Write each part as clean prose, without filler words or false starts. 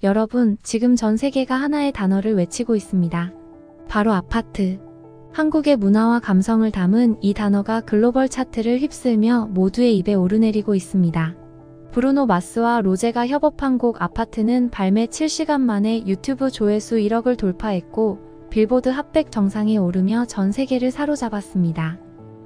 여러분, 지금 전 세계가 하나의 단어를 외치고 있습니다. 바로 아파트. 한국의 문화와 감성을 담은 이 단어가 글로벌 차트를 휩쓸며 모두의 입에 오르내리고 있습니다. 브루노 마스와 로제가 협업한 곡 아파트는 발매 7시간 만에 유튜브 조회수 1억을 돌파했고 빌보드 핫100 정상에 오르며 전 세계를 사로잡았습니다.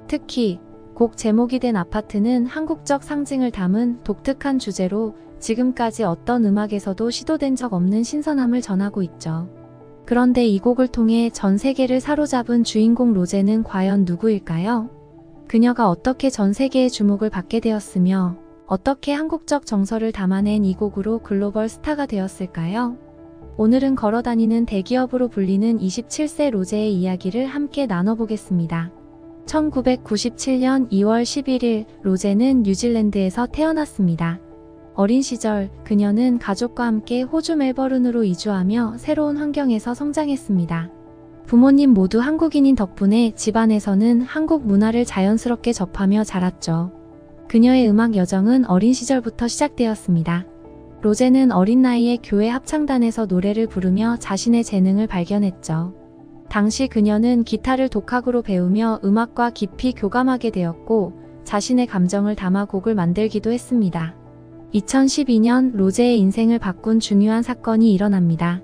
특히 곡 제목이 된 아파트는 한국적 상징을 담은 독특한 주제로 지금까지 어떤 음악에서도 시도된 적 없는 신선함을 전하고 있죠. 그런데 이 곡을 통해 전 세계를 사로잡은 주인공 로제는 과연 누구일까요? 그녀가 어떻게 전 세계의 주목을 받게 되었으며 어떻게 한국적 정서를 담아낸 이 곡으로 글로벌 스타가 되었을까요? 오늘은 걸어다니는 대기업으로 불리는 27세 로제의 이야기를 함께 나눠보겠습니다. 1997년 2월 11일 로제는 뉴질랜드에서 태어났습니다. 어린 시절 그녀는 가족과 함께 호주 멜버른으로 이주하며 새로운 환경에서 성장했습니다. 부모님 모두 한국인인 덕분에 집안에서는 한국 문화를 자연스럽게 접하며 자랐죠. 그녀의 음악 여정은 어린 시절부터 시작되었습니다. 로제는 어린 나이에 교회 합창단에서 노래를 부르며 자신의 재능을 발견했죠. 당시 그녀는 기타를 독학으로 배우며 음악과 깊이 교감하게 되었고 자신의 감정을 담아 곡을 만들기도 했습니다. 2012년 로제의 인생을 바꾼 중요한 사건이 일어납니다.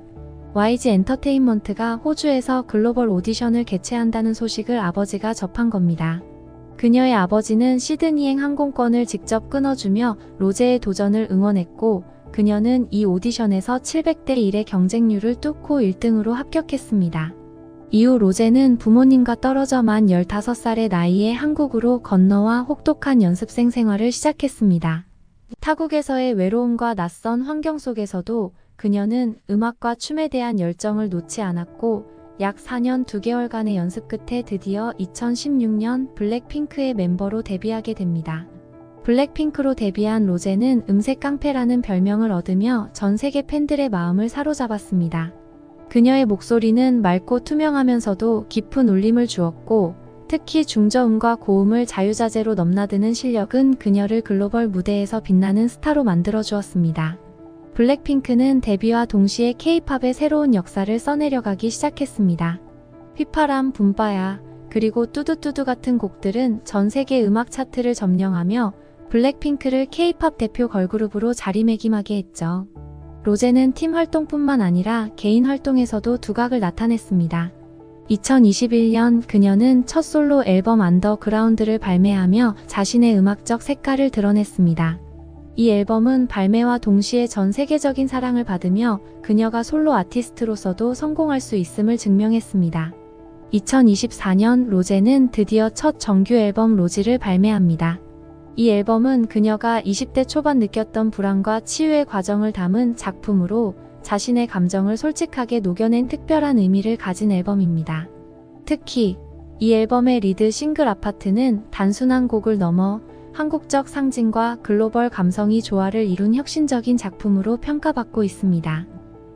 YG 엔터테인먼트가 호주에서 글로벌 오디션을 개최한다는 소식을 아버지가 접한 겁니다. 그녀의 아버지는 시드니행 항공권을 직접 끊어주며 로제의 도전을 응원했고 그녀는 이 오디션에서 700대 1의 경쟁률을 뚫고 1등으로 합격했습니다. 이후 로제는 부모님과 떨어져 만 15살의 나이에 한국으로 건너와 혹독한 연습생 생활을 시작했습니다. 타국에서의 외로움과 낯선 환경 속에서도 그녀는 음악과 춤에 대한 열정을 놓지 않았고 약 4년 2개월간의 연습 끝에 드디어 2016년 블랙핑크의 멤버로 데뷔하게 됩니다. 블랙핑크로 데뷔한 로제는 음색 깡패라는 별명을 얻으며 전 세계 팬들의 마음을 사로잡았습니다. 그녀의 목소리는 맑고 투명하면서도 깊은 울림을 주었고 특히 중저음과 고음을 자유자재로 넘나드는 실력은 그녀를 글로벌 무대에서 빛나는 스타로 만들어주었습니다. 블랙핑크는 데뷔와 동시에 K-팝의 새로운 역사를 써내려가기 시작했습니다. 휘파람, 붐바야, 그리고 뚜두뚜두 같은 곡들은 전 세계 음악 차트를 점령하며 블랙핑크를 K-팝 대표 걸그룹으로 자리매김하게 했죠. 로제는 팀 활동뿐만 아니라 개인 활동에서도 두각을 나타냈습니다. 2021년 그녀는 첫 솔로 앨범 언더그라운드를 발매하며 자신의 음악적 색깔을 드러냈습니다. 이 앨범은 발매와 동시에 전 세계적인 사랑을 받으며 그녀가 솔로 아티스트로서도 성공할 수 있음을 증명했습니다. 2024년 로제는 드디어 첫 정규 앨범 로지를 발매합니다. 이 앨범은 그녀가 20대 초반 느꼈던 불안과 치유의 과정을 담은 작품으로 자신의 감정을 솔직하게 녹여낸 특별한 의미를 가진 앨범입니다. 특히 이 앨범의 리드 싱글 아파트는 단순한 곡을 넘어 한국적 상징과 글로벌 감성이 조화를 이룬 혁신적인 작품으로 평가받고 있습니다.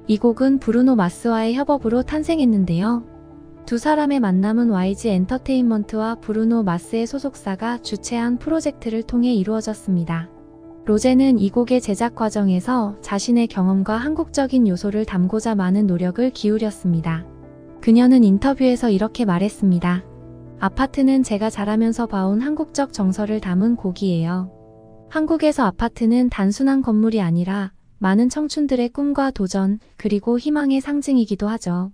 이 곡은 브루노 마스와의 협업으로 탄생했는데요. 두 사람의 만남은 YG 엔터테인먼트와 브루노 마스의 소속사가 주최한 프로젝트를 통해 이루어졌습니다. 로제는 이 곡의 제작 과정에서 자신의 경험과 한국적인 요소를 담고자 많은 노력을 기울였습니다. 그녀는 인터뷰에서 이렇게 말했습니다. 아파트는 제가 자라면서 봐온 한국적 정서를 담은 곡이에요. 한국에서 아파트는 단순한 건물이 아니라 많은 청춘들의 꿈과 도전, 그리고 희망의 상징이기도 하죠.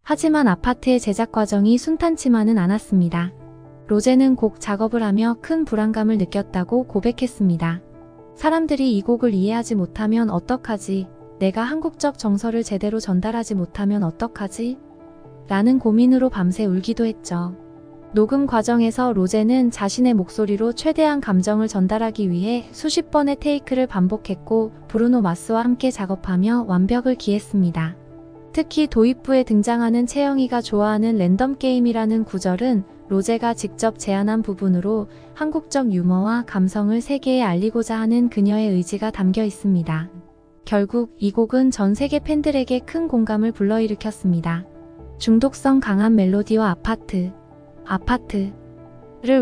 하지만 아파트의 제작 과정이 순탄치만은 않았습니다. 로제는 곡 작업을 하며 큰 불안감을 느꼈다고 고백했습니다. 사람들이 이 곡을 이해하지 못하면 어떡하지? 내가 한국적 정서를 제대로 전달하지 못하면 어떡하지? 라는 고민으로 밤새 울기도 했죠. 녹음 과정에서 로제는 자신의 목소리로 최대한 감정을 전달하기 위해 수십 번의 테이크를 반복했고 브루노 마스와 함께 작업하며 완벽을 기했습니다. 특히 도입부에 등장하는 채영이가 좋아하는 랜덤 게임이라는 구절은 로제가 직접 제안한 부분으로 한국적 유머와 감성을 세계에 알리고자 하는 그녀의 의지가 담겨 있습니다. 결국 이 곡은 전 세계 팬들에게 큰 공감을 불러일으켰습니다. 중독성 강한 멜로디와 아파트를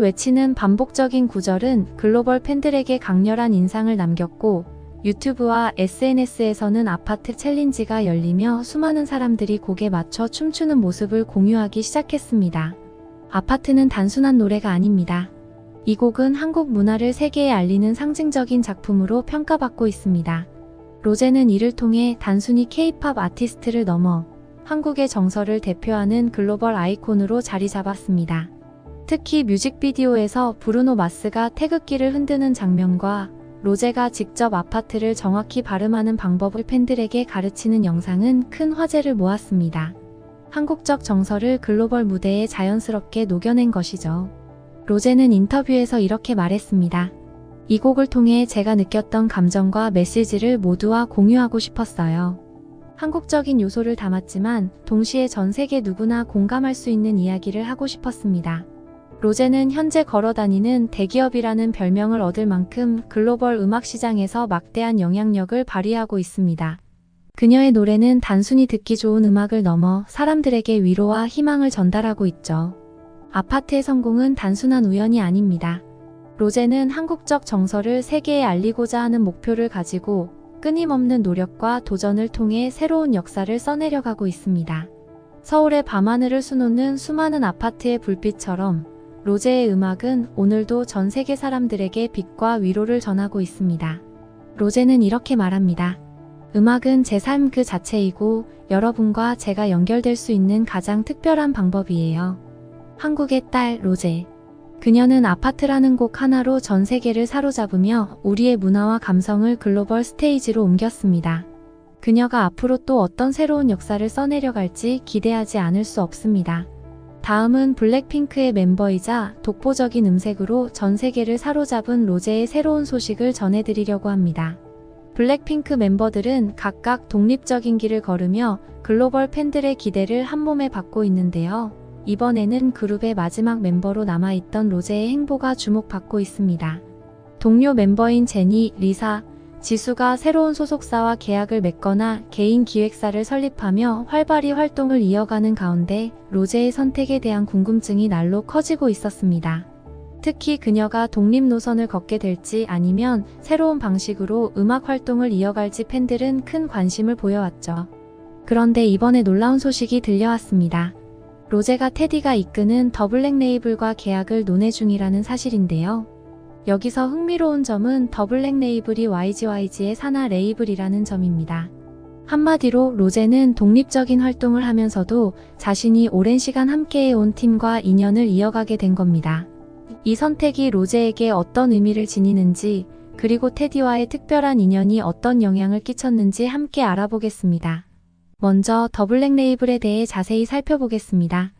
외치는 반복적인 구절은 글로벌 팬들에게 강렬한 인상을 남겼고 유튜브와 SNS에서는 아파트 챌린지가 열리며 수많은 사람들이 곡에 맞춰 춤추는 모습을 공유하기 시작했습니다. 아파트는 단순한 노래가 아닙니다. 이 곡은 한국 문화를 세계에 알리는 상징적인 작품으로 평가받고 있습니다. 로제는 이를 통해 단순히 K-팝 아티스트를 넘어 한국의 정서를 대표하는 글로벌 아이콘으로 자리 잡았습니다. 특히 뮤직비디오에서 브루노 마스가 태극기를 흔드는 장면과 로제가 직접 아파트를 정확히 발음하는 방법을 팬들에게 가르치는 영상은 큰 화제를 모았습니다. 한국적 정서를 글로벌 무대에 자연스럽게 녹여낸 것이죠. 로제는 인터뷰에서 이렇게 말했습니다. 이 곡을 통해 제가 느꼈던 감정과 메시지를 모두와 공유하고 싶었어요. 한국적인 요소를 담았지만 동시에 전 세계 누구나 공감할 수 있는 이야기를 하고 싶었습니다. 로제는 현재 걸어다니는 대기업이라는 별명을 얻을 만큼 글로벌 음악 시장에서 막대한 영향력을 발휘하고 있습니다. 그녀의 노래는 단순히 듣기 좋은 음악을 넘어 사람들에게 위로와 희망을 전달하고 있죠. 아파트의 성공은 단순한 우연이 아닙니다. 로제는 한국적 정서를 세계에 알리고자 하는 목표를 가지고 끊임없는 노력과 도전을 통해 새로운 역사를 써내려가고 있습니다. 서울의 밤하늘을 수놓는 수많은 아파트의 불빛처럼 로제의 음악은 오늘도 전 세계 사람들에게 빛과 위로를 전하고 있습니다. 로제는 이렇게 말합니다. 음악은 제 삶 그 자체이고 여러분과 제가 연결될 수 있는 가장 특별한 방법이에요. 한국의 딸 로제. 그녀는 아파트라는 곡 하나로 전 세계를 사로잡으며 우리의 문화와 감성을 글로벌 스테이지로 옮겼습니다. 그녀가 앞으로 또 어떤 새로운 역사를 써내려갈지 기대하지 않을 수 없습니다. 다음은 블랙핑크의 멤버이자 독보적인 음색으로 전 세계를 사로잡은 로제의 새로운 소식을 전해드리려고 합니다. 블랙핑크 멤버들은 각각 독립적인 길을 걸으며 글로벌 팬들의 기대를 한몸에 받고 있는데요. 이번에는 그룹의 마지막 멤버로 남아있던 로제의 행보가 주목받고 있습니다. 동료 멤버인 제니, 리사, 지수가 새로운 소속사와 계약을 맺거나 개인 기획사를 설립하며 활발히 활동을 이어가는 가운데 로제의 선택에 대한 궁금증이 날로 커지고 있었습니다. 특히 그녀가 독립 노선을 걷게 될지 아니면 새로운 방식으로 음악 활동을 이어갈지 팬들은 큰 관심을 보여왔죠. 그런데 이번에 놀라운 소식이 들려왔습니다. 로제가 테디가 이끄는 더 블랙 레이블과 계약을 논의 중이라는 사실인데요. 여기서 흥미로운 점은 더 블랙 레이블이 YGYG의 산하 레이블이라는 점입니다. 한마디로 로제는 독립적인 활동을 하면서도 자신이 오랜 시간 함께해온 팀과 인연을 이어가게 된 겁니다. 이 선택이 로제에게 어떤 의미를 지니는지, 그리고 테디와의 특별한 인연이 어떤 영향을 끼쳤는지 함께 알아보겠습니다. 먼저 더 블랙 레이블에 대해 자세히 살펴보겠습니다.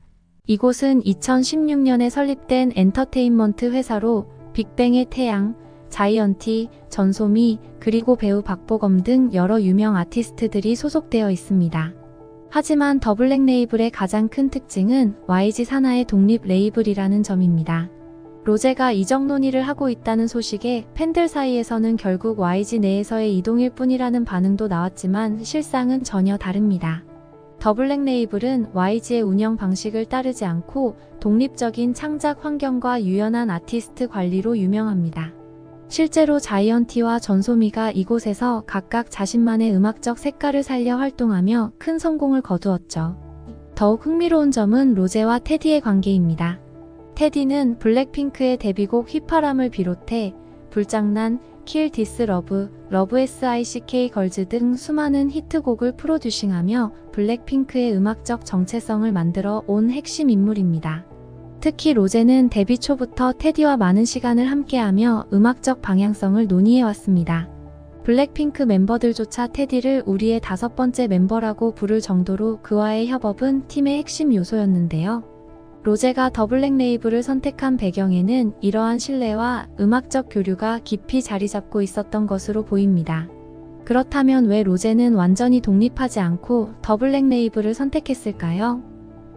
이곳은 2016년에 설립된 엔터테인먼트 회사로 빅뱅의 태양, 자이언티, 전소미, 그리고 배우 박보검 등 여러 유명 아티스트들이 소속되어 있습니다. 하지만 더 블랙 레이블의 가장 큰 특징은 YG 산하의 독립 레이블이라는 점입니다. 로제가 이적 논의를 하고 있다는 소식에 팬들 사이에서는 결국 YG 내에서의 이동일 뿐이라는 반응도 나왔지만 실상은 전혀 다릅니다. 더 블랙 레이블은 YG의 운영 방식을 따르지 않고 독립적인 창작 환경과 유연한 아티스트 관리로 유명합니다. 실제로 자이언티와 전소미가 이곳에서 각각 자신만의 음악적 색깔을 살려 활동하며 큰 성공을 거두었죠. 더욱 흥미로운 점은 로제와 테디의 관계입니다. 테디는 블랙핑크의 데뷔곡 휘파람을 비롯해 불장난, 킬 디스 러브, 러브 SICK 걸즈 등 수많은 히트곡을 프로듀싱하며 블랙핑크의 음악적 정체성을 만들어 온 핵심 인물입니다. 특히 로제는 데뷔 초부터 테디와 많은 시간을 함께하며 음악적 방향성을 논의해왔습니다. 블랙핑크 멤버들조차 테디를 우리의 5번째 멤버라고 부를 정도로 그와의 협업은 팀의 핵심 요소였는데요. 로제가 더 블랙 레이블을 선택한 배경에는 이러한 신뢰와 음악적 교류가 깊이 자리 잡고 있었던 것으로 보입니다. 그렇다면 왜 로제는 완전히 독립하지 않고 더 블랙 레이블을 선택했을까요?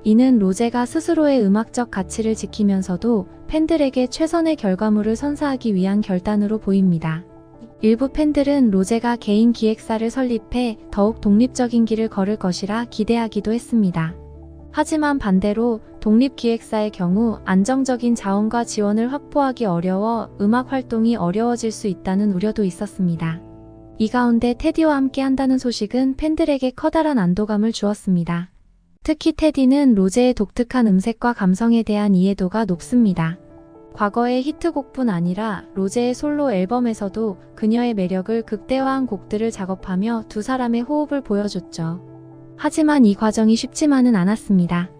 이는 로제가 스스로의 음악적 가치를 지키면서도 팬들에게 최선의 결과물을 선사하기 위한 결단으로 보입니다. 일부 팬들은 로제가 개인 기획사를 설립해 더욱 독립적인 길을 걸을 것이라 기대하기도 했습니다. 하지만 반대로 독립기획사의 경우 안정적인 자원과 지원을 확보하기 어려워 음악 활동이 어려워질 수 있다는 우려도 있었습니다. 이 가운데 테디와 함께 한다는 소식은 팬들에게 커다란 안도감을 주었습니다. 특히 테디는 로제의 독특한 음색과 감성에 대한 이해도가 높습니다. 과거의 히트곡뿐 아니라 로제의 솔로 앨범에서도 그녀의 매력을 극대화한 곡들을 작업하며 두 사람의 호흡을 보여줬죠. 하지만 이 과정이 쉽지만은 않았습니다.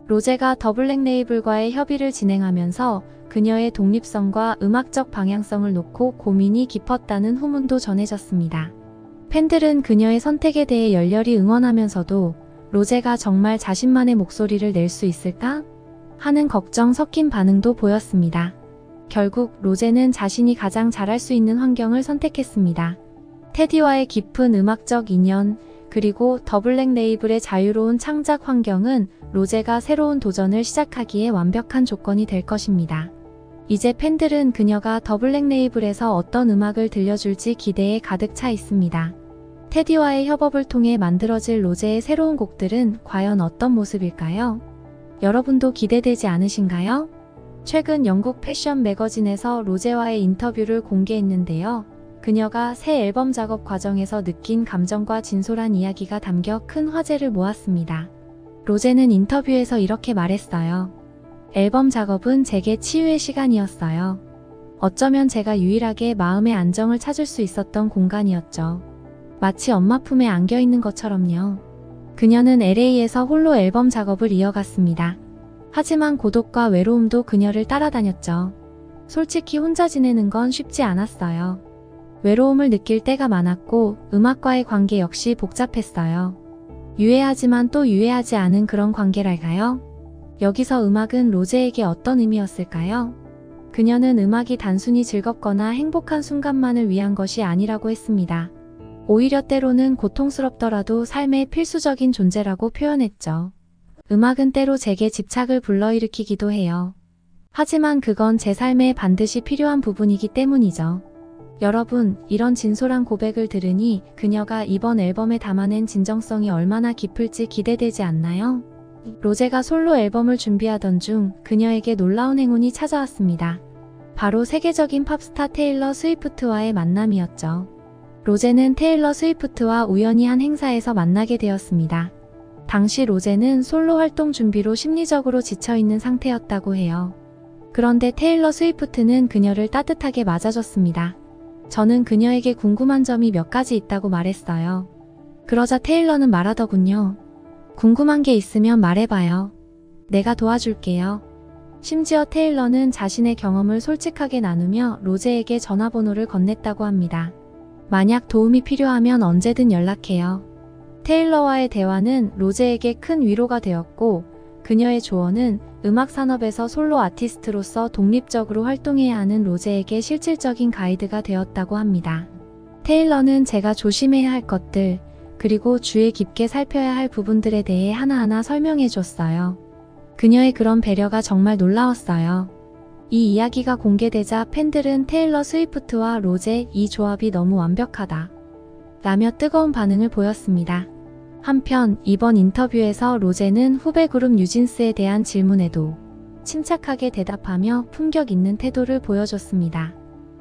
로제가 더 블랙 레이블과의 협의를 진행하면서 그녀의 독립성과 음악적 방향성을 놓고 고민이 깊었다는 후문도 전해졌습니다. 팬들은 그녀의 선택에 대해 열렬히 응원하면서도 로제가 정말 자신만의 목소리를 낼 수 있을까? 하는 걱정 섞인 반응도 보였습니다. 결국 로제는 자신이 가장 잘할 수 있는 환경을 선택했습니다. 테디와의 깊은 음악적 인연, 그리고 더 블랙 레이블의 자유로운 창작 환경은 로제가 새로운 도전을 시작하기에 완벽한 조건이 될 것입니다. 이제 팬들은 그녀가 더 블랙 레이블에서 어떤 음악을 들려줄지 기대에 가득 차 있습니다. 테디와의 협업을 통해 만들어질 로제의 새로운 곡들은 과연 어떤 모습일까요? 여러분도 기대되지 않으신가요? 최근 영국 패션 매거진에서 로제와의 인터뷰를 공개했는데요. 그녀가 새 앨범 작업 과정에서 느낀 감정과 진솔한 이야기가 담겨 큰 화제를 모았습니다. 로제는 인터뷰에서 이렇게 말했어요. 앨범 작업은 제게 치유의 시간이었어요. 어쩌면 제가 유일하게 마음의 안정을 찾을 수 있었던 공간이었죠. 마치 엄마 품에 안겨 있는 것처럼요. 그녀는 LA에서 홀로 앨범 작업을 이어갔습니다. 하지만 고독과 외로움도 그녀를 따라다녔죠. 솔직히 혼자 지내는 건 쉽지 않았어요. 외로움을 느낄 때가 많았고 음악과의 관계 역시 복잡했어요. 유해하지만 또 유해하지 않은 그런 관계랄까요? 여기서 음악은 로제에게 어떤 의미였을까요? 그녀는 음악이 단순히 즐겁거나 행복한 순간만을 위한 것이 아니라고 했습니다. 오히려 때로는 고통스럽더라도 삶의 필수적인 존재라고 표현했죠. 음악은 때로 제게 집착을 불러일으키기도 해요. 하지만 그건 제 삶에 반드시 필요한 부분이기 때문이죠. 여러분, 이런 진솔한 고백을 들으니 그녀가 이번 앨범에 담아낸 진정성이 얼마나 깊을지 기대되지 않나요? 로제가 솔로 앨범을 준비하던 중 그녀에게 놀라운 행운이 찾아왔습니다. 바로 세계적인 팝스타 테일러 스위프트와의 만남이었죠. 로제는 테일러 스위프트와 우연히 한 행사에서 만나게 되었습니다. 당시 로제는 솔로 활동 준비로 심리적으로 지쳐있는 상태였다고 해요. 그런데 테일러 스위프트는 그녀를 따뜻하게 맞아줬습니다. 저는 그녀에게 궁금한 점이 몇 가지 있다고 말했어요. 그러자 테일러는 말하더군요. 궁금한 게 있으면 말해봐요. 내가 도와줄게요. 심지어 테일러는 자신의 경험을 솔직하게 나누며 로제에게 전화번호를 건넸다고 합니다. 만약 도움이 필요하면 언제든 연락해요. 테일러와의 대화는 로제에게 큰 위로가 되었고 그녀의 조언은 음악 산업에서 솔로 아티스트로서 독립적으로 활동해야 하는 로제에게 실질적인 가이드가 되었다고 합니다. 테일러는 제가 조심해야 할 것들, 그리고 주의 깊게 살펴야 할 부분들에 대해 하나하나 설명해 줬어요. 그녀의 그런 배려가 정말 놀라웠어요. 이 이야기가 공개되자 팬들은 테일러 스위프트와 로제 이 조합이 너무 완벽하다 라며 뜨거운 반응을 보였습니다. 한편 이번 인터뷰에서 로제는 후배 그룹 뉴진스에 대한 질문에도 침착하게 대답하며 품격 있는 태도를 보여줬습니다.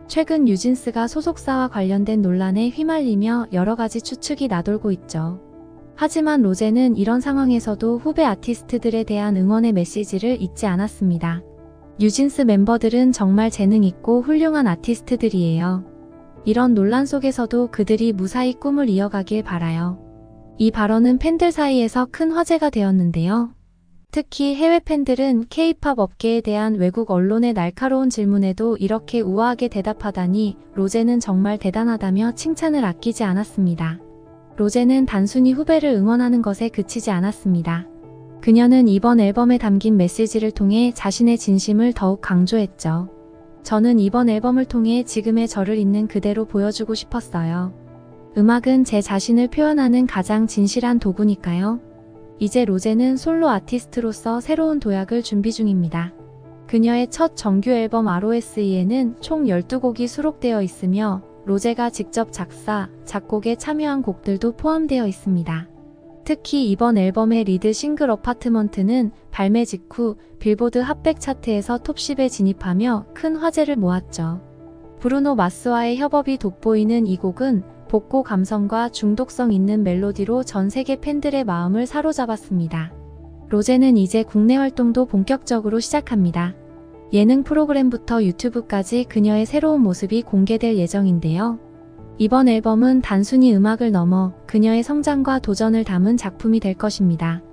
최근 뉴진스가 소속사와 관련된 논란에 휘말리며 여러 가지 추측이 나돌고 있죠. 하지만 로제는 이런 상황에서도 후배 아티스트들에 대한 응원의 메시지를 잊지 않았습니다. 뉴진스 멤버들은 정말 재능 있고 훌륭한 아티스트들이에요. 이런 논란 속에서도 그들이 무사히 꿈을 이어가길 바라요. 이 발언은 팬들 사이에서 큰 화제가 되었는데요. 특히 해외 팬들은 K-팝 업계에 대한 외국 언론의 날카로운 질문에도 이렇게 우아하게 대답하다니 로제는 정말 대단하다며 칭찬을 아끼지 않았습니다. 로제는 단순히 후배를 응원하는 것에 그치지 않았습니다. 그녀는 이번 앨범에 담긴 메시지를 통해 자신의 진심을 더욱 강조했죠. 저는 이번 앨범을 통해 지금의 저를 있는 그대로 보여주고 싶었어요. 음악은 제 자신을 표현하는 가장 진실한 도구니까요. 이제 로제는 솔로 아티스트로서 새로운 도약을 준비 중입니다. 그녀의 첫 정규 앨범 ROSE에는 총 12곡이 수록되어 있으며 로제가 직접 작사, 작곡에 참여한 곡들도 포함되어 있습니다. 특히 이번 앨범의 리드 싱글 어파트먼트는 발매 직후 빌보드 핫백 차트에서 톱10에 진입하며 큰 화제를 모았죠. 브루노 마스와의 협업이 돋보이는 이 곡은 복고 감성과 중독성 있는 멜로디로 전 세계 팬들의 마음을 사로잡았습니다. 로제는 이제 국내 활동도 본격적으로 시작합니다. 예능 프로그램부터 유튜브까지 그녀의 새로운 모습이 공개될 예정인데요. 이번 앨범은 단순히 음악을 넘어 그녀의 성장과 도전을 담은 작품이 될 것입니다.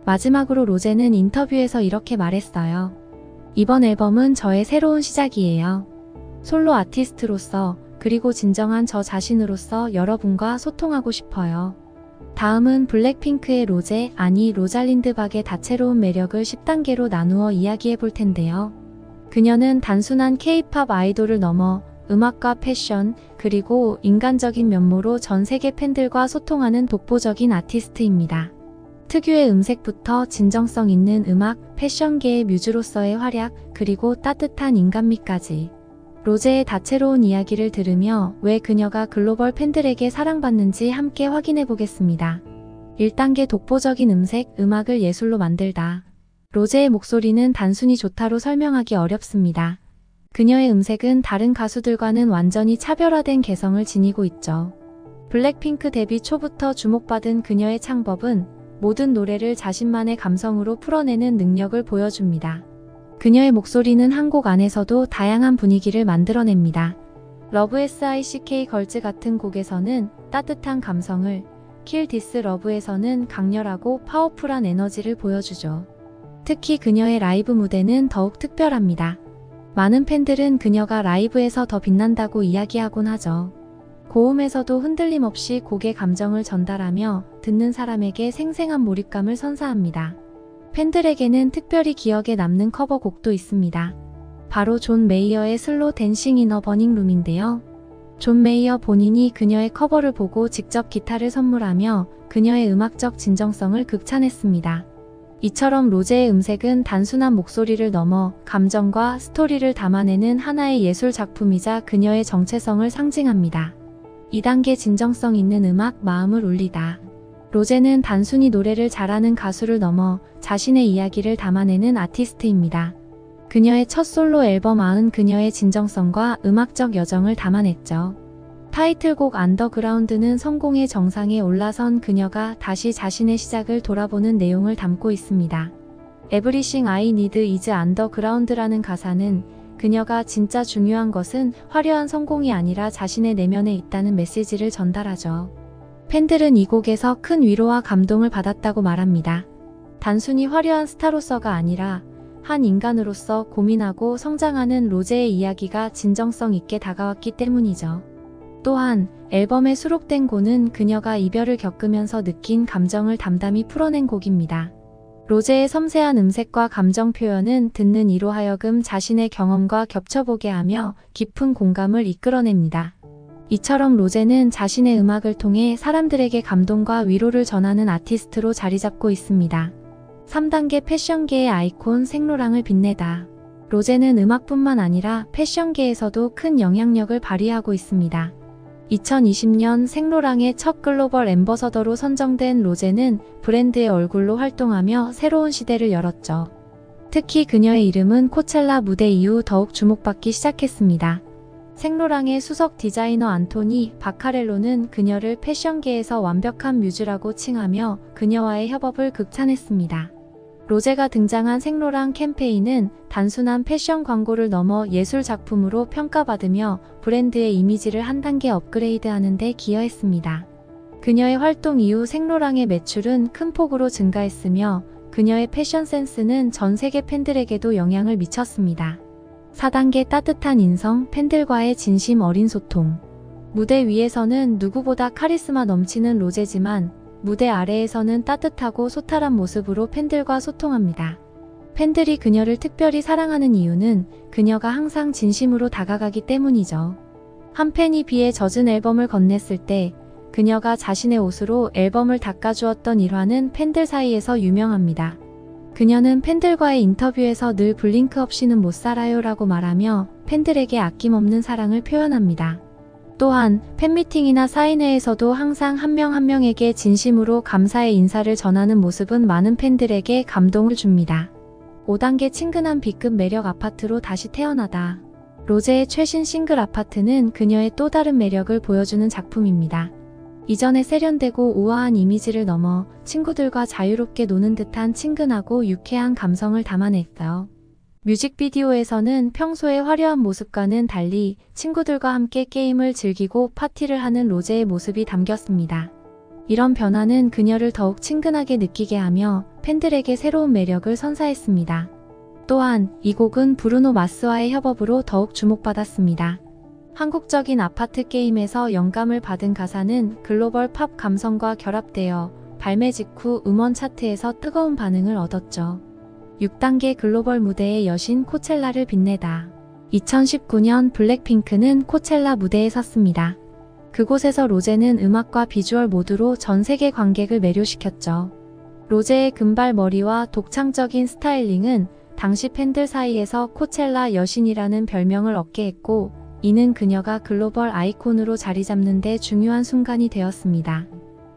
마지막으로 로제는 인터뷰에서 이렇게 말했어요. 이번 앨범은 저의 새로운 시작이에요. 솔로 아티스트로서 그리고 진정한 저 자신으로서 여러분과 소통하고 싶어요. 다음은 블랙핑크의 로제, 아니 로잘린드 박의 다채로운 매력을 10단계로 나누어 이야기해 볼 텐데요. 그녀는 단순한 K-팝 아이돌을 넘어 음악과 패션, 그리고 인간적인 면모로 전 세계 팬들과 소통하는 독보적인 아티스트입니다. 특유의 음색부터 진정성 있는 음악, 패션계의 뮤즈로서의 활약, 그리고 따뜻한 인간미까지. 로제의 다채로운 이야기를 들으며 왜 그녀가 글로벌 팬들에게 사랑받는지 함께 확인해 보겠습니다. 1단계 독보적인 음색, 음악을 예술로 만들다. 로제의 목소리는 단순히 좋다로 설명하기 어렵습니다. 그녀의 음색은 다른 가수들과는 완전히 차별화된 개성을 지니고 있죠. 블랙핑크 데뷔 초부터 주목받은 그녀의 창법은 모든 노래를 자신만의 감성으로 풀어내는 능력을 보여줍니다. 그녀의 목소리는 한 곡 안에서도 다양한 분위기를 만들어냅니다. 러브 SICK 걸즈 같은 곡에서는 따뜻한 감성을, 킬 디스 러브에서는 강렬하고 파워풀한 에너지를 보여주죠. 특히 그녀의 라이브 무대는 더욱 특별합니다. 많은 팬들은 그녀가 라이브에서 더 빛난다고 이야기하곤 하죠. 고음에서도 흔들림 없이 곡의 감정을 전달하며 듣는 사람에게 생생한 몰입감을 선사합니다. 팬들에게는 특별히 기억에 남는 커버곡도 있습니다. 바로 존 메이어의 슬로 댄싱 인 어 버닝 룸인데요. 존 메이어 본인이 그녀의 커버를 보고 직접 기타를 선물하며 그녀의 음악적 진정성을 극찬했습니다. 이처럼 로제의 음색은 단순한 목소리를 넘어 감정과 스토리를 담아내는 하나의 예술 작품이자 그녀의 정체성을 상징합니다. 2단계 진정성 있는 음악, 마음을 울리다. 로제는 단순히 노래를 잘하는 가수를 넘어 자신의 이야기를 담아내는 아티스트입니다. 그녀의 첫 솔로 앨범 아은 그녀의 진정성과 음악적 여정을 담아냈죠. 타이틀곡 안더그라운드는 성공의 정상에 올라선 그녀가 다시 자신의 시작을 돌아보는 내용을 담고 있습니다. Everything I Need is Underground라는 가사는 그녀가 진짜 중요한 것은 화려한 성공이 아니라 자신의 내면에 있다는 메시지를 전달하죠. 팬들은 이 곡에서 큰 위로와 감동을 받았다고 말합니다. 단순히 화려한 스타로서가 아니라 한 인간으로서 고민하고 성장하는 로제의 이야기가 진정성 있게 다가왔기 때문이죠. 또한 앨범에 수록된 곡은 그녀가 이별을 겪으면서 느낀 감정을 담담히 풀어낸 곡입니다. 로제의 섬세한 음색과 감정 표현은 듣는 이로 하여금 자신의 경험과 겹쳐보게 하며 깊은 공감을 이끌어냅니다. 이처럼 로제는 자신의 음악을 통해 사람들에게 감동과 위로를 전하는 아티스트로 자리잡고 있습니다. 3단계 패션계의 아이콘 생로랑을 빛내다. 로제는 음악뿐만 아니라 패션계에서도 큰 영향력을 발휘하고 있습니다. 2020년 생로랑의 첫 글로벌 앰버서더로 선정된 로제는 브랜드의 얼굴로 활동하며 새로운 시대를 열었죠. 특히 그녀의 이름은 코첼라 무대 이후 더욱 주목받기 시작했습니다. 생로랑의 수석 디자이너 안토니 바카렐로는 그녀를 패션계에서 완벽한 뮤즈라고 칭하며 그녀와의 협업을 극찬했습니다. 로제가 등장한 생로랑 캠페인은 단순한 패션 광고를 넘어 예술 작품으로 평가받으며 브랜드의 이미지를 한 단계 업그레이드하는 데 기여했습니다. 그녀의 활동 이후 생로랑의 매출은 큰 폭으로 증가했으며 그녀의 패션 센스는 전 세계 팬들에게도 영향을 미쳤습니다. 4단계 따뜻한 인성, 팬들과의 진심 어린 소통. 무대 위에서는 누구보다 카리스마 넘치는 로제지만 무대 아래에서는 따뜻하고 소탈한 모습으로 팬들과 소통합니다. 팬들이 그녀를 특별히 사랑하는 이유는 그녀가 항상 진심으로 다가가기 때문이죠. 한 팬이 비에 젖은 앨범을 건넸을 때 그녀가 자신의 옷으로 앨범을 닦아주었던 일화는 팬들 사이에서 유명합니다. 그녀는 팬들과의 인터뷰에서 늘 블링크 없이는 못 살아요 라고 말하며 팬들에게 아낌없는 사랑을 표현합니다. 또한 팬미팅이나 사인회에서도 항상 한 명 한 명에게 진심으로 감사의 인사를 전하는 모습은 많은 팬들에게 감동을 줍니다. 5단계 친근한 B급 매력 아파트로 다시 태어나다. 로제의 최신 싱글 아파트는 그녀의 또 다른 매력을 보여주는 작품입니다. 이전에 세련되고 우아한 이미지를 넘어 친구들과 자유롭게 노는 듯한 친근하고 유쾌한 감성을 담아냈어요. 뮤직비디오에서는 평소의 화려한 모습과는 달리 친구들과 함께 게임을 즐기고 파티를 하는 로제의 모습이 담겼습니다. 이런 변화는 그녀를 더욱 친근하게 느끼게 하며 팬들에게 새로운 매력을 선사했습니다. 또한 이 곡은 브루노 마스와의 협업으로 더욱 주목받았습니다. 한국적인 아파트 게임에서 영감을 받은 가사는 글로벌 팝 감성과 결합되어 발매 직후 음원 차트에서 뜨거운 반응을 얻었죠. 6단계 글로벌 무대의 여신 코첼라를 빛내다. 2019년 블랙핑크는 코첼라 무대에 섰습니다. 그곳에서 로제는 음악과 비주얼 모두로 전 세계 관객을 매료시켰죠. 로제의 금발 머리와 독창적인 스타일링은 당시 팬들 사이에서 코첼라 여신이라는 별명을 얻게 했고, 이는 그녀가 글로벌 아이콘으로 자리 잡는 데 중요한 순간이 되었습니다.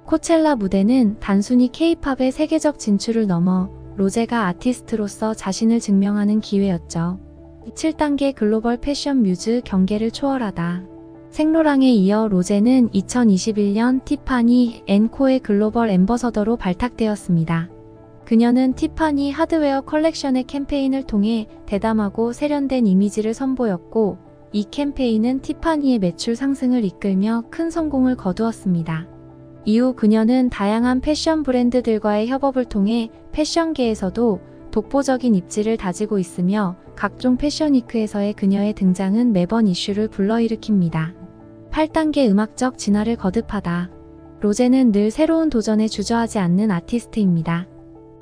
코첼라 무대는 단순히 K-팝의 세계적 진출을 넘어 로제가 아티스트로서 자신을 증명하는 기회였죠. 7단계 글로벌 패션 뮤즈 경계를 초월하다. 생로랑에 이어 로제는 2021년 티파니 앤코의 글로벌 앰버서더로 발탁되었습니다. 그녀는 티파니 하드웨어 컬렉션의 캠페인을 통해 대담하고 세련된 이미지를 선보였고, 이 캠페인은 티파니의 매출 상승을 이끌며 큰 성공을 거두었습니다. 이후 그녀는 다양한 패션 브랜드들과의 협업을 통해 패션계에서도 독보적인 입지를 다지고 있으며 각종 패션위크에서의 그녀의 등장은 매번 이슈를 불러일으킵니다. 8단계 음악적 진화를 거듭하다. 로제는 늘 새로운 도전에 주저하지 않는 아티스트입니다.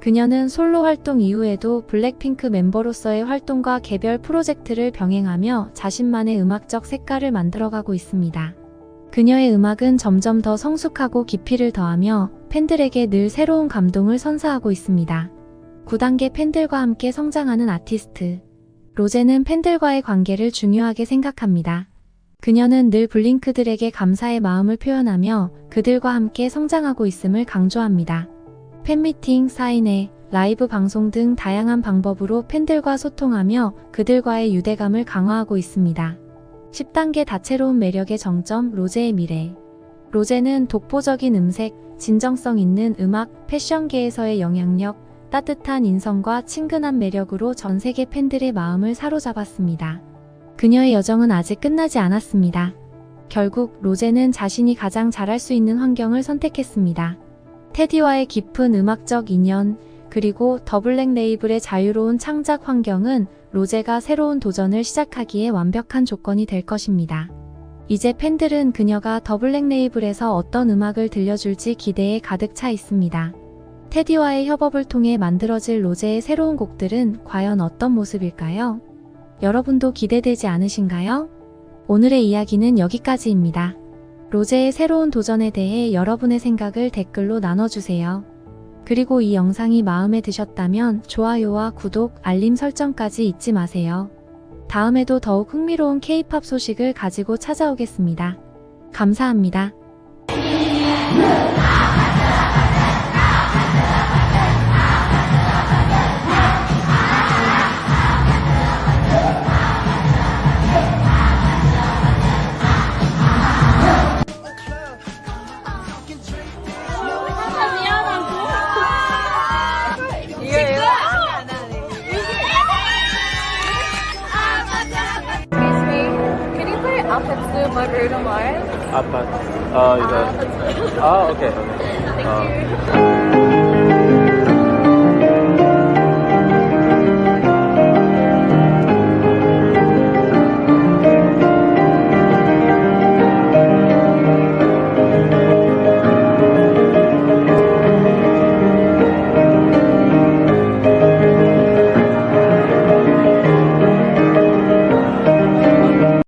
그녀는 솔로 활동 이후에도 블랙핑크 멤버로서의 활동과 개별 프로젝트를 병행하며 자신만의 음악적 색깔을 만들어가고 있습니다. 그녀의 음악은 점점 더 성숙하고 깊이를 더하며 팬들에게 늘 새로운 감동을 선사하고 있습니다. 9단계 팬들과 함께 성장하는 아티스트. 로제는 팬들과의 관계를 중요하게 생각합니다. 그녀는 늘 블링크들에게 감사의 마음을 표현하며 그들과 함께 성장하고 있음을 강조합니다. 팬미팅, 사인회, 라이브 방송 등 다양한 방법으로 팬들과 소통하며 그들과의 유대감을 강화하고 있습니다. 10단계 다채로운 매력의 정점, 로제의 미래. 로제는 독보적인 음색, 진정성 있는 음악, 패션계에서의 영향력, 따뜻한 인성과 친근한 매력으로 전 세계 팬들의 마음을 사로잡았습니다. 그녀의 여정은 아직 끝나지 않았습니다. 결국 로제는 자신이 가장 잘할 수 있는 환경을 선택했습니다. 테디와의 깊은 음악적 인연, 그리고 더 블랙 레이블의 자유로운 창작 환경은 로제가 새로운 도전을 시작하기에 완벽한 조건이 될 것입니다. 이제 팬들은 그녀가 더 블랙 레이블에서 어떤 음악을 들려줄지 기대에 가득 차 있습니다. 테디와의 협업을 통해 만들어질 로제의 새로운 곡들은 과연 어떤 모습일까요? 여러분도 기대되지 않으신가요? 오늘의 이야기는 여기까지입니다. 로제의 새로운 도전에 대해 여러분의 생각을 댓글로 나눠주세요. 그리고 이 영상이 마음에 드셨다면 좋아요와 구독, 알림 설정까지 잊지 마세요. 다음에도 더욱 흥미로운 K-팝 소식을 가지고 찾아오겠습니다. 감사합니다. Margarita Mars. Apat. Oh, is that? Oh, okay. Thank you.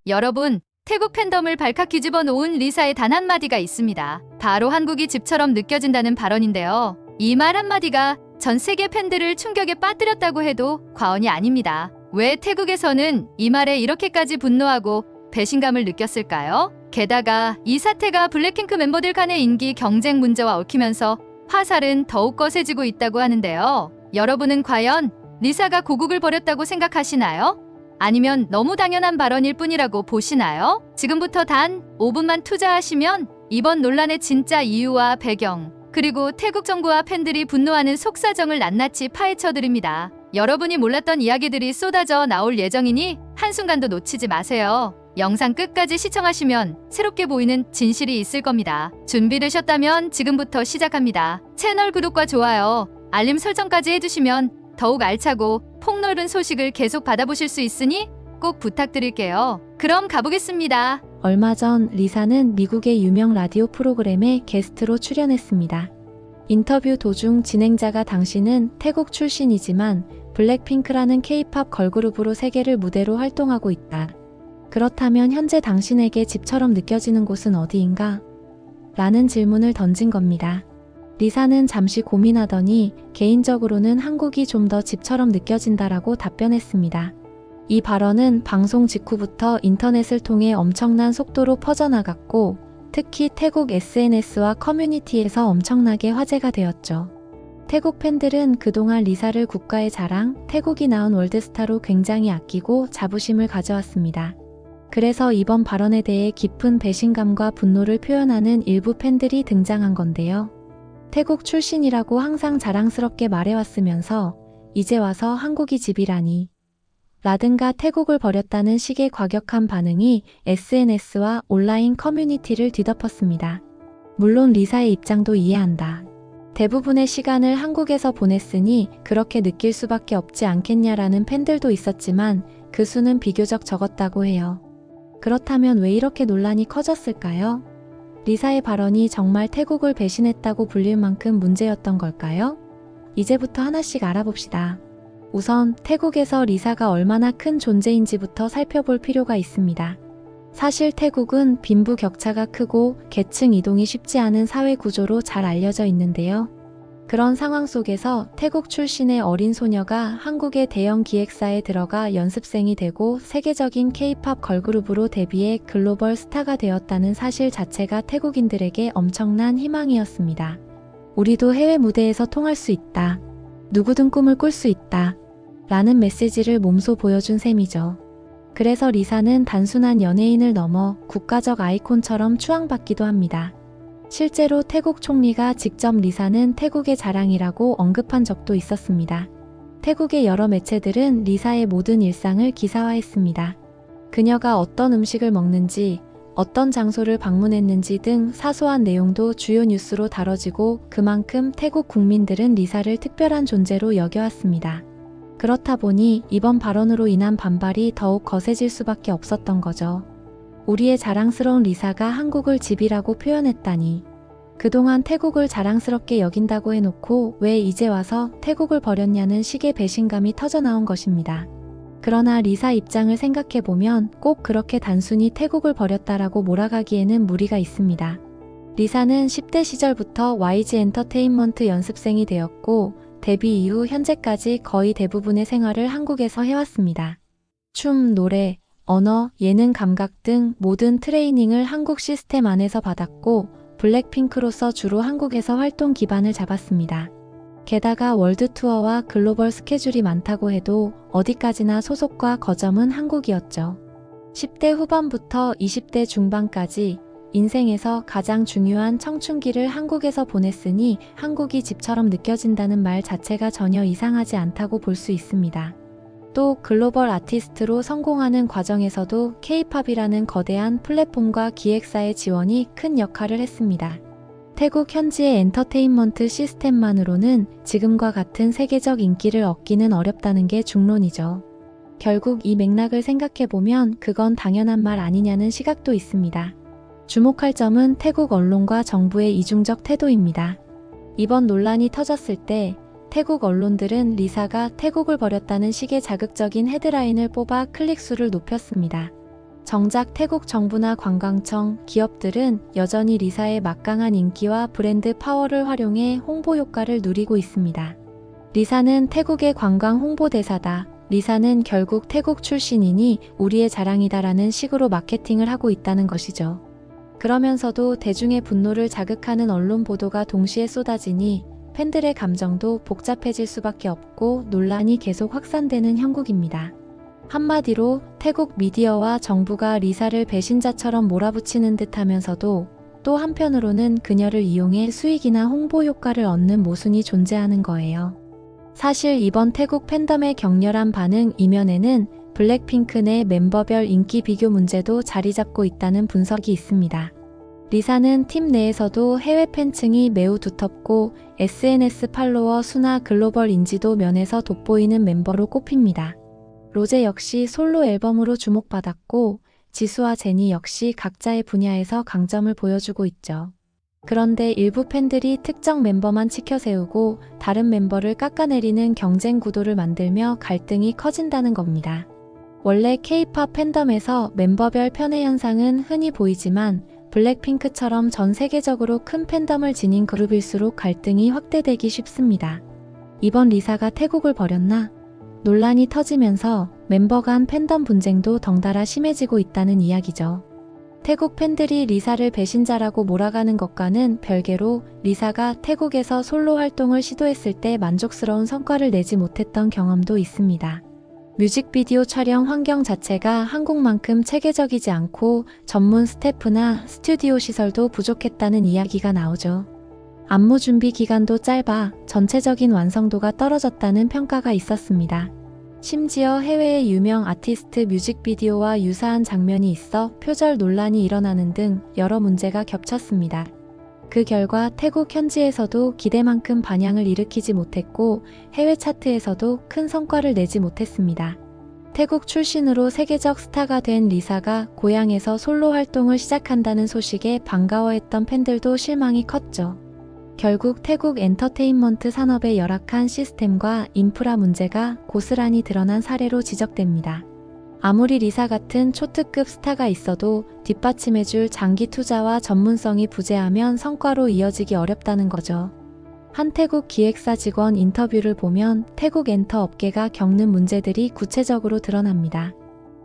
여러분, 태국 팬덤을 발칵 뒤집어 놓은 리사의 단 한마디가 있습니다. 바로 한국이 집처럼 느껴진다는 발언인데요. 이 말 한마디가 전 세계 팬들을 충격에 빠뜨렸다고 해도 과언이 아닙니다. 왜 태국에서는 이 말에 이렇게까지 분노하고 배신감을 느꼈을까요? 게다가 이 사태가 블랙핑크 멤버들 간의 인기 경쟁 문제와 얽히면서 화살은 더욱 거세지고 있다고 하는데요. 여러분은 과연 리사가 고국을 버렸다고 생각하시나요? 아니면 너무 당연한 발언일 뿐이라고 보시나요? 지금부터 단 5분만 투자하시면 이번 논란의 진짜 이유와 배경, 그리고 태국 정부와 팬들이 분노하는 속사정을 낱낱이 파헤쳐드립니다. 여러분이 몰랐던 이야기들이 쏟아져 나올 예정이니 한순간도 놓치지 마세요. 영상 끝까지 시청하시면 새롭게 보이는 진실이 있을 겁니다. 준비되셨다면 지금부터 시작합니다. 채널 구독과 좋아요, 알림 설정까지 해주시면 더욱 알차고 폭넓은 소식을 계속 받아보실 수 있으니 꼭 부탁드릴게요. 그럼 가보겠습니다. 얼마 전 리사는 미국의 유명 라디오 프로그램에 게스트로 출연했습니다. 인터뷰 도중 진행자가 당신은 태국 출신이지만 블랙핑크라는 K-팝 걸그룹으로 세계를 무대로 활동하고 있다. 그렇다면 현재 당신에게 집처럼 느껴지는 곳은 어디인가? 라는 질문을 던진 겁니다. 리사는 잠시 고민하더니 개인적으로는 한국이 좀 더 집처럼 느껴진다라고 답변했습니다. 이 발언은 방송 직후부터 인터넷을 통해 엄청난 속도로 퍼져나갔고 특히 태국 SNS와 커뮤니티에서 엄청나게 화제가 되었죠. 태국 팬들은 그동안 리사를 국가의 자랑, 태국이 낳은 월드스타로 굉장히 아끼고 자부심을 가져왔습니다. 그래서 이번 발언에 대해 깊은 배신감과 분노를 표현하는 일부 팬들이 등장한 건데요. 태국 출신이라고 항상 자랑스럽게 말해왔으면서 이제 와서 한국이 집이라니 라든가 태국을 버렸다는 식의 과격한 반응이 SNS와 온라인 커뮤니티를 뒤덮었습니다. 물론 리사의 입장도 이해한다. 대부분의 시간을 한국에서 보냈으니 그렇게 느낄 수밖에 없지 않겠냐라는 팬들도 있었지만 그 수는 비교적 적었다고 해요. 그렇다면 왜 이렇게 논란이 커졌을까요? 리사의 발언이 정말 태국을 배신했다고 불릴 만큼 문제였던 걸까요? 이제부터 하나씩 알아봅시다. 우선 태국에서 리사가 얼마나 큰 존재인지부터 살펴볼 필요가 있습니다. 사실 태국은 빈부격차가 크고 계층 이동이 쉽지 않은 사회 구조로 잘 알려져 있는데요. 그런 상황 속에서 태국 출신의 어린 소녀가 한국의 대형 기획사에 들어가 연습생이 되고 세계적인 K-팝 걸그룹으로 데뷔해 글로벌 스타가 되었다는 사실 자체가 태국인들에게 엄청난 희망이었습니다. 우리도 해외 무대에서 통할 수 있다. 누구든 꿈을 꿀 수 있다. 라는 메시지를 몸소 보여준 셈이죠. 그래서 리사는 단순한 연예인을 넘어 국가적 아이콘처럼 추앙받기도 합니다. 실제로 태국 총리가 직접 리사는 태국의 자랑이라고 언급한 적도 있었습니다. 태국의 여러 매체들은 리사의 모든 일상을 기사화했습니다. 그녀가 어떤 음식을 먹는지, 어떤 장소를 방문했는지 등 사소한 내용도 주요 뉴스로 다뤄지고 그만큼 태국 국민들은 리사를 특별한 존재로 여겨왔습니다. 그렇다 보니 이번 발언으로 인한 반발이 더욱 거세질 수밖에 없었던 거죠. 우리의 자랑스러운 리사가 한국을 집이라고 표현했다니. 그동안 태국을 자랑스럽게 여긴다고 해놓고 왜 이제 와서 태국을 버렸냐는 식의 배신감이 터져나온 것입니다. 그러나 리사 입장을 생각해보면 꼭 그렇게 단순히 태국을 버렸다라고 몰아가기에는 무리가 있습니다. 리사는 10대 시절부터 YG 엔터테인먼트 연습생이 되었고 데뷔 이후 현재까지 거의 대부분의 생활을 한국에서 해왔습니다. 춤, 노래, 언어, 예능 감각 등 모든 트레이닝을 한국 시스템 안에서 받았고 블랙핑크로서 주로 한국에서 활동 기반을 잡았습니다. 게다가 월드 투어와 글로벌 스케줄이 많다고 해도 어디까지나 소속과 거점은 한국이었죠. 10대 후반부터 20대 중반까지 인생에서 가장 중요한 청춘기를 한국에서 보냈으니 한국이 집처럼 느껴진다는 말 자체가 전혀 이상하지 않다고 볼 수 있습니다. 또 글로벌 아티스트로 성공하는 과정에서도 K-팝이라는 거대한 플랫폼과 기획사의 지원이 큰 역할을 했습니다. 태국 현지의 엔터테인먼트 시스템만으로는 지금과 같은 세계적 인기를 얻기는 어렵다는 게 중론이죠. 결국 이 맥락을 생각해보면 그건 당연한 말 아니냐는 시각도 있습니다. 주목할 점은 태국 언론과 정부의 이중적 태도입니다. 이번 논란이 터졌을 때 태국 언론들은 리사가 태국을 버렸다는 식의 자극적인 헤드라인을 뽑아 클릭수를 높였습니다. 정작 태국 정부나 관광청, 기업들은 여전히 리사의 막강한 인기와 브랜드 파워를 활용해 홍보 효과를 누리고 있습니다. 리사는 태국의 관광 홍보대사다. 리사는 결국 태국 출신이니 우리의 자랑이다라는 식으로 마케팅을 하고 있다는 것이죠. 그러면서도 대중의 분노를 자극하는 언론 보도가 동시에 쏟아지니 팬들의 감정도 복잡해질 수밖에 없고 논란이 계속 확산되는 형국입니다. 한마디로 태국 미디어와 정부가 리사를 배신자처럼 몰아붙이는 듯 하면서도 또 한편으로는 그녀를 이용해 수익이나 홍보 효과를 얻는 모순이 존재하는 거예요. 사실 이번 태국 팬덤의 격렬한 반응 이면에는 블랙핑크 내 멤버별 인기 비교 문제도 자리 잡고 있다는 분석이 있습니다. 리사는 팀 내에서도 해외 팬층이 매우 두텁고 SNS 팔로워 수나 글로벌 인지도 면에서 돋보이는 멤버로 꼽힙니다. 로제 역시 솔로 앨범으로 주목받았고 지수와 제니 역시 각자의 분야에서 강점을 보여주고 있죠. 그런데 일부 팬들이 특정 멤버만 치켜세우고 다른 멤버를 깎아내리는 경쟁 구도를 만들며 갈등이 커진다는 겁니다. 원래 K-팝 팬덤에서 멤버별 편애 현상은 흔히 보이지만 블랙핑크처럼 전 세계적으로 큰 팬덤을 지닌 그룹일수록 갈등이 확대되기 쉽습니다. 이번 리사가 태국을 버렸나? 논란이 터지면서 멤버 간 팬덤 분쟁도 덩달아 심해지고 있다는 이야기죠. 태국 팬들이 리사를 배신자라고 몰아가는 것과는 별개로 리사가 태국에서 솔로 활동을 시도했을 때 만족스러운 성과를 내지 못했던 경험도 있습니다. 뮤직비디오 촬영 환경 자체가 한국만큼 체계적이지 않고 전문 스태프나 스튜디오 시설도 부족했다는 이야기가 나오죠. 안무 준비 기간도 짧아 전체적인 완성도가 떨어졌다는 평가가 있었습니다. 심지어 해외의 유명 아티스트 뮤직비디오와 유사한 장면이 있어 표절 논란이 일어나는 등 여러 문제가 겹쳤습니다. 그 결과 태국 현지에서도 기대만큼 반향을 일으키지 못했고 해외 차트에서도 큰 성과를 내지 못했습니다. 태국 출신으로 세계적 스타가 된 리사가 고향에서 솔로 활동을 시작한다는 소식에 반가워했던 팬들도 실망이 컸죠. 결국 태국 엔터테인먼트 산업의 열악한 시스템과 인프라 문제가 고스란히 드러난 사례로 지적됩니다. 아무리 리사 같은 초특급 스타가 있어도 뒷받침해줄 장기 투자와 전문성이 부재하면 성과로 이어지기 어렵다는 거죠. 한 태국 기획사 직원 인터뷰를 보면 태국 엔터 업계가 겪는 문제들이 구체적으로 드러납니다.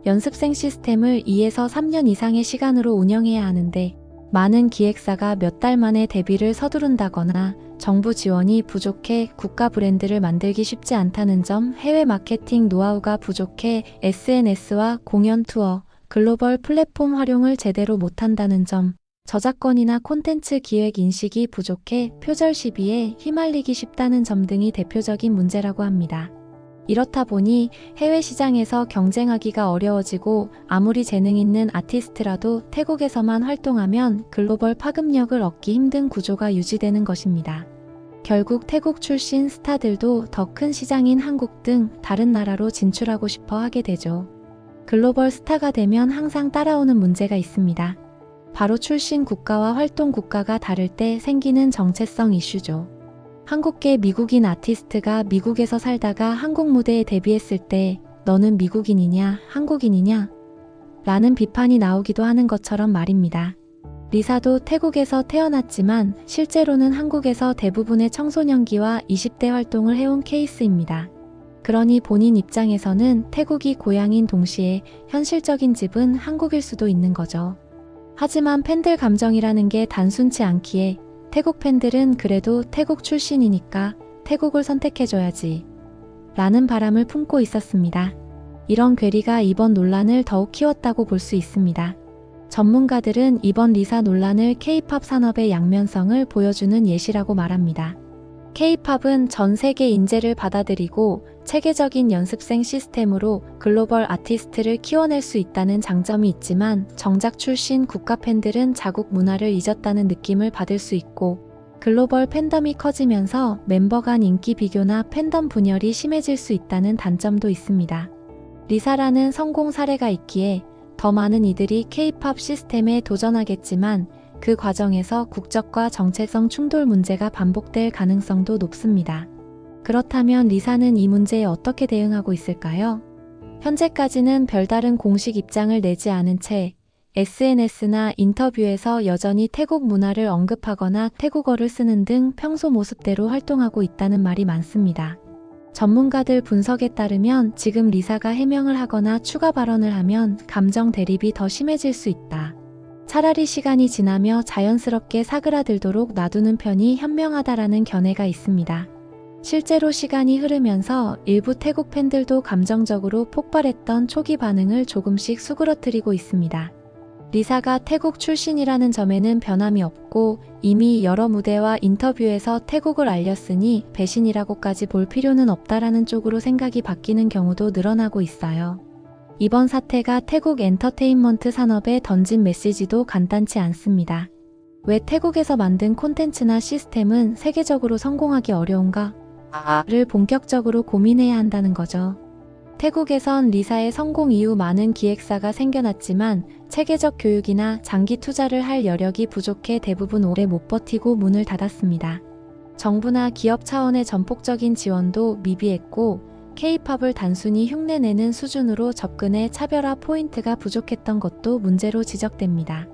연습생 시스템을 2에서 3년 이상의 시간으로 운영해야 하는데 많은 기획사가 몇 달 만에 데뷔를 서두른다거나 정부 지원이 부족해 국가 브랜드를 만들기 쉽지 않다는 점, 해외 마케팅 노하우가 부족해 SNS와 공연 투어, 글로벌 플랫폼 활용을 제대로 못한다는 점, 저작권이나 콘텐츠 기획 인식이 부족해 표절 시비에 휘말리기 쉽다는 점 등이 대표적인 문제라고 합니다. 이렇다 보니 해외 시장에서 경쟁하기가 어려워지고 아무리 재능 있는 아티스트라도 태국에서만 활동하면 글로벌 파급력을 얻기 힘든 구조가 유지되는 것입니다. 결국 태국 출신 스타들도 더 큰 시장인 한국 등 다른 나라로 진출하고 싶어 하게 되죠. 글로벌 스타가 되면 항상 따라오는 문제가 있습니다. 바로 출신 국가와 활동 국가가 다를 때 생기는 정체성 이슈죠. 한국계 미국인 아티스트가 미국에서 살다가 한국 무대에 데뷔했을 때 너는 미국인이냐, 한국인이냐? 라는 비판이 나오기도 하는 것처럼 말입니다. 리사도 태국에서 태어났지만 실제로는 한국에서 대부분의 청소년기와 20대 활동을 해온 케이스입니다. 그러니 본인 입장에서는 태국이 고향인 동시에 현실적인 집은 한국일 수도 있는 거죠. 하지만 팬들 감정이라는 게 단순치 않기에 태국 팬들은 그래도 태국 출신이니까 태국을 선택해줘야지 라는 바람을 품고 있었습니다. 이런 괴리가 이번 논란을 더욱 키웠다고 볼 수 있습니다. 전문가들은 이번 리사 논란을 K-팝 산업의 양면성을 보여주는 예시라고 말합니다. K-팝은 전 세계 인재를 받아들이고 체계적인 연습생 시스템으로 글로벌 아티스트를 키워낼 수 있다는 장점이 있지만 정작 출신 국가 팬들은 자국 문화를 잊었다는 느낌을 받을 수 있고 글로벌 팬덤이 커지면서 멤버 간 인기 비교나 팬덤 분열이 심해질 수 있다는 단점도 있습니다. 리사라는 성공 사례가 있기에 더 많은 이들이 K-팝 시스템에 도전하겠지만 그 과정에서 국적과 정체성 충돌 문제가 반복될 가능성도 높습니다. 그렇다면 리사는 이 문제에 어떻게 대응하고 있을까요? 현재까지는 별다른 공식 입장을 내지 않은 채 SNS나 인터뷰에서 여전히 태국 문화를 언급하거나 태국어를 쓰는 등 평소 모습대로 활동하고 있다는 말이 많습니다. 전문가들 분석에 따르면 지금 리사가 해명을 하거나 추가 발언을 하면 감정 대립이 더 심해질 수 있다. 차라리 시간이 지나며 자연스럽게 사그라들도록 놔두는 편이 현명하다라는 견해가 있습니다. 실제로 시간이 흐르면서 일부 태국 팬들도 감정적으로 폭발했던 초기 반응을 조금씩 수그러뜨리고 있습니다. 리사가 태국 출신이라는 점에는 변함이 없고 이미 여러 무대와 인터뷰에서 태국을 알렸으니 배신이라고까지 볼 필요는 없다라는 쪽으로 생각이 바뀌는 경우도 늘어나고 있어요. 이번 사태가 태국 엔터테인먼트 산업에 던진 메시지도 간단치 않습니다. 왜 태국에서 만든 콘텐츠나 시스템은 세계적으로 성공하기 어려운가?를 본격적으로 고민해야 한다는 거죠. 태국에선 리사의 성공 이후 많은 기획사가 생겨났지만 체계적 교육이나 장기 투자를 할 여력이 부족해 대부분 오래 못 버티고 문을 닫았습니다. 정부나 기업 차원의 전폭적인 지원도 미비했고 K-팝을 단순히 흉내내는 수준으로 접근해 차별화 포인트가 부족했던 것도 문제로 지적됩니다.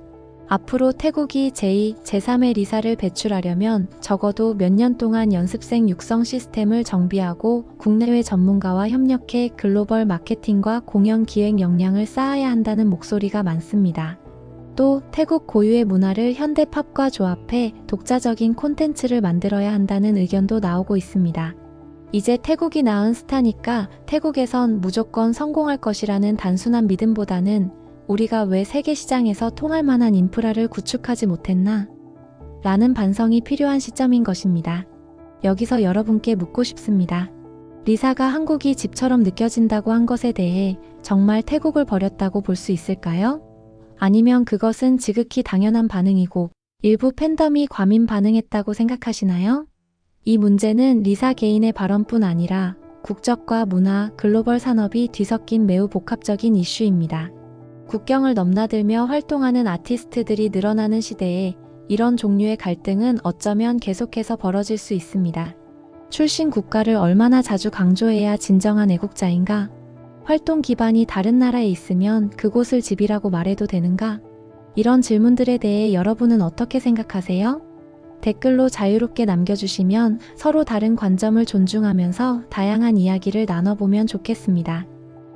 앞으로 태국이 제2, 제3의 리사를 배출하려면 적어도 몇 년 동안 연습생 육성 시스템을 정비하고 국내외 전문가와 협력해 글로벌 마케팅과 공연 기획 역량을 쌓아야 한다는 목소리가 많습니다. 또 태국 고유의 문화를 현대 팝과 조합해 독자적인 콘텐츠를 만들어야 한다는 의견도 나오고 있습니다. 이제 태국이 낳은 스타니까 태국에선 무조건 성공할 것이라는 단순한 믿음보다는 우리가 왜 세계 시장에서 통할 만한 인프라를 구축하지 못했나? 라는 반성이 필요한 시점인 것입니다. 여기서 여러분께 묻고 싶습니다. 리사가 한국이 집처럼 느껴진다고 한 것에 대해 정말 태국을 버렸다고 볼 수 있을까요? 아니면 그것은 지극히 당연한 반응이고 일부 팬덤이 과민 반응했다고 생각하시나요? 이 문제는 리사 개인의 발언뿐 아니라 국적과 문화, 글로벌 산업이 뒤섞인 매우 복합적인 이슈입니다. 국경을 넘나들며 활동하는 아티스트들이 늘어나는 시대에 이런 종류의 갈등은 어쩌면 계속해서 벌어질 수 있습니다. 출신 국가를 얼마나 자주 강조해야 진정한 애국자인가? 활동 기반이 다른 나라에 있으면 그곳을 집이라고 말해도 되는가? 이런 질문들에 대해 여러분은 어떻게 생각하세요? 댓글로 자유롭게 남겨주시면 서로 다른 관점을 존중하면서 다양한 이야기를 나눠보면 좋겠습니다.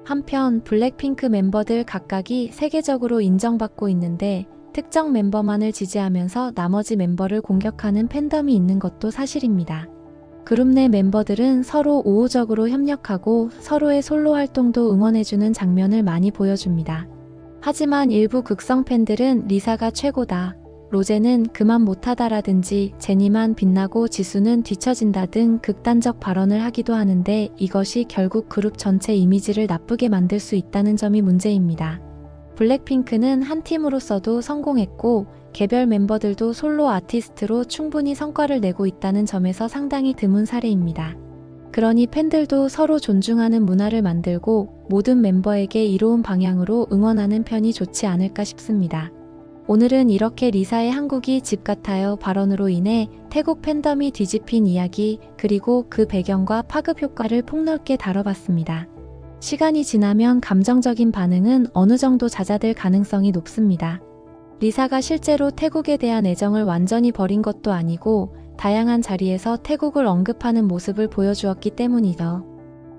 한편 블랙핑크 멤버들 각각이 세계적으로 인정받고 있는데 특정 멤버만을 지지하면서 나머지 멤버를 공격하는 팬덤이 있는 것도 사실입니다. 그룹 내 멤버들은 서로 우호적으로 협력하고 서로의 솔로 활동도 응원해주는 장면을 많이 보여줍니다. 하지만 일부 극성 팬들은 리사가 최고다, 로제는 그만 못하다라든지 제니만 빛나고 지수는 뒤처진다 등 극단적 발언을 하기도 하는데 이것이 결국 그룹 전체 이미지를 나쁘게 만들 수 있다는 점이 문제입니다. 블랙핑크는 한 팀으로서도 성공했고 개별 멤버들도 솔로 아티스트로 충분히 성과를 내고 있다는 점에서 상당히 드문 사례입니다. 그러니 팬들도 서로 존중하는 문화를 만들고 모든 멤버에게 이로운 방향으로 응원하는 편이 좋지 않을까 싶습니다. 오늘은 이렇게 리사의 한국이 집 같아요 발언으로 인해 태국 팬덤이 뒤집힌 이야기 그리고 그 배경과 파급 효과를 폭넓게 다뤄봤습니다. 시간이 지나면 감정적인 반응은 어느 정도 잦아들 가능성이 높습니다. 리사가 실제로 태국에 대한 애정을 완전히 버린 것도 아니고 다양한 자리에서 태국을 언급하는 모습을 보여주었기 때문이죠.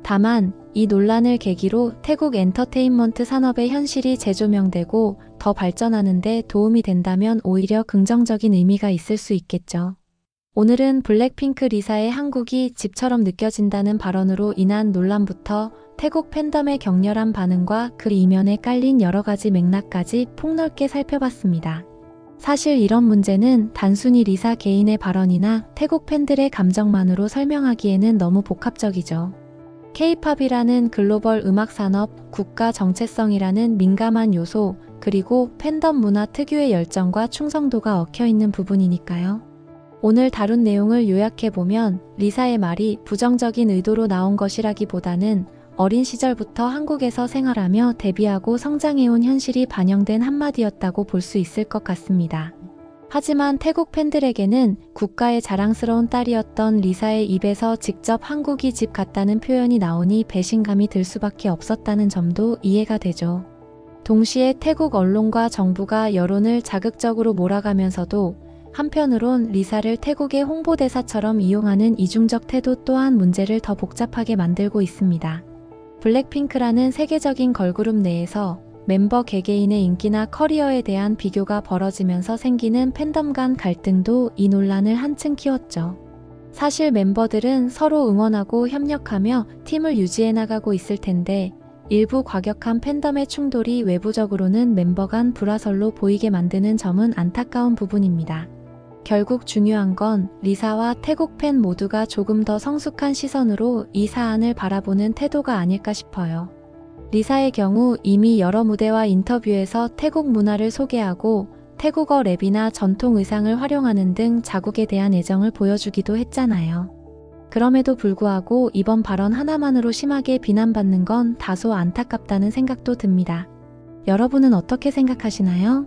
다만 이 논란을 계기로 태국 엔터테인먼트 산업의 현실이 재조명되고 더 발전하는 데 도움이 된다면 오히려 긍정적인 의미가 있을 수 있겠죠. 오늘은 블랙핑크 리사의 한국이 집처럼 느껴진다는 발언으로 인한 논란부터 태국 팬덤의 격렬한 반응과 그 이면에 깔린 여러 가지 맥락까지 폭넓게 살펴봤습니다. 사실 이런 문제는 단순히 리사 개인의 발언이나 태국 팬들의 감정만으로 설명하기에는 너무 복합적이죠. K-팝이라는 글로벌 음악 산업, 국가 정체성이라는 민감한 요소, 그리고 팬덤 문화 특유의 열정과 충성도가 얽혀있는 부분이니까요. 오늘 다룬 내용을 요약해보면 리사의 말이 부정적인 의도로 나온 것이라기보다는 어린 시절부터 한국에서 생활하며 데뷔하고 성장해온 현실이 반영된 한마디였다고 볼 수 있을 것 같습니다. 하지만 태국 팬들에게는 국가의 자랑스러운 딸이었던 리사의 입에서 직접 한국이 집 같다는 표현이 나오니 배신감이 들 수밖에 없었다는 점도 이해가 되죠. 동시에 태국 언론과 정부가 여론을 자극적으로 몰아가면서도 한편으론 리사를 태국의 홍보대사처럼 이용하는 이중적 태도 또한 문제를 더 복잡하게 만들고 있습니다. 블랙핑크라는 세계적인 걸그룹 내에서 멤버 개개인의 인기나 커리어에 대한 비교가 벌어지면서 생기는 팬덤 간 갈등도 이 논란을 한층 키웠죠. 사실 멤버들은 서로 응원하고 협력하며 팀을 유지해 나가고 있을 텐데 일부 과격한 팬덤의 충돌이 외부적으로는 멤버 간 불화설로 보이게 만드는 점은 안타까운 부분입니다. 결국 중요한 건 리사와 태국 팬 모두가 조금 더 성숙한 시선으로 이 사안을 바라보는 태도가 아닐까 싶어요. 리사의 경우 이미 여러 무대와 인터뷰에서 태국 문화를 소개하고 태국어 랩이나 전통 의상을 활용하는 등 자국에 대한 애정을 보여주기도 했잖아요. 그럼에도 불구하고 이번 발언 하나만으로 심하게 비난받는 건 다소 안타깝다는 생각도 듭니다. 여러분은 어떻게 생각하시나요?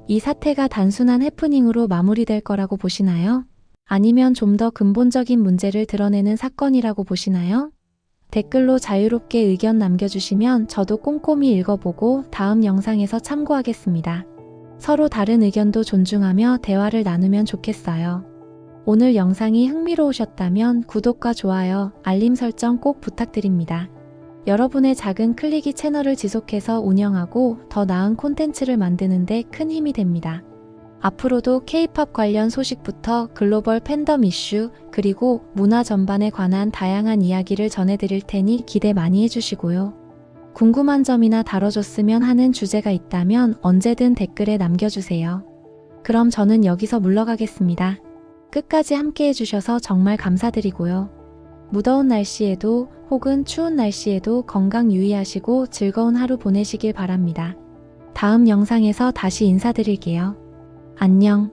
이 사태가 단순한 해프닝으로 마무리될 거라고 보시나요? 아니면 좀 더 근본적인 문제를 드러내는 사건이라고 보시나요? 댓글로 자유롭게 의견 남겨주시면 저도 꼼꼼히 읽어보고 다음 영상에서 참고하겠습니다. 서로 다른 의견도 존중하며 대화를 나누면 좋겠어요. 오늘 영상이 흥미로우셨다면 구독과 좋아요, 알림 설정 꼭 부탁드립니다. 여러분의 작은 클릭이 채널을 지속해서 운영하고 더 나은 콘텐츠를 만드는 데 큰 힘이 됩니다. 앞으로도 K-POP 관련 소식부터 글로벌 팬덤 이슈, 그리고 문화 전반에 관한 다양한 이야기를 전해드릴 테니 기대 많이 해주시고요. 궁금한 점이나 다뤄줬으면 하는 주제가 있다면 언제든 댓글에 남겨주세요. 그럼 저는 여기서 물러가겠습니다. 끝까지 함께 해주셔서 정말 감사드리고요. 무더운 날씨에도 혹은 추운 날씨에도 건강 유의하시고 즐거운 하루 보내시길 바랍니다. 다음 영상에서 다시 인사드릴게요. 안녕.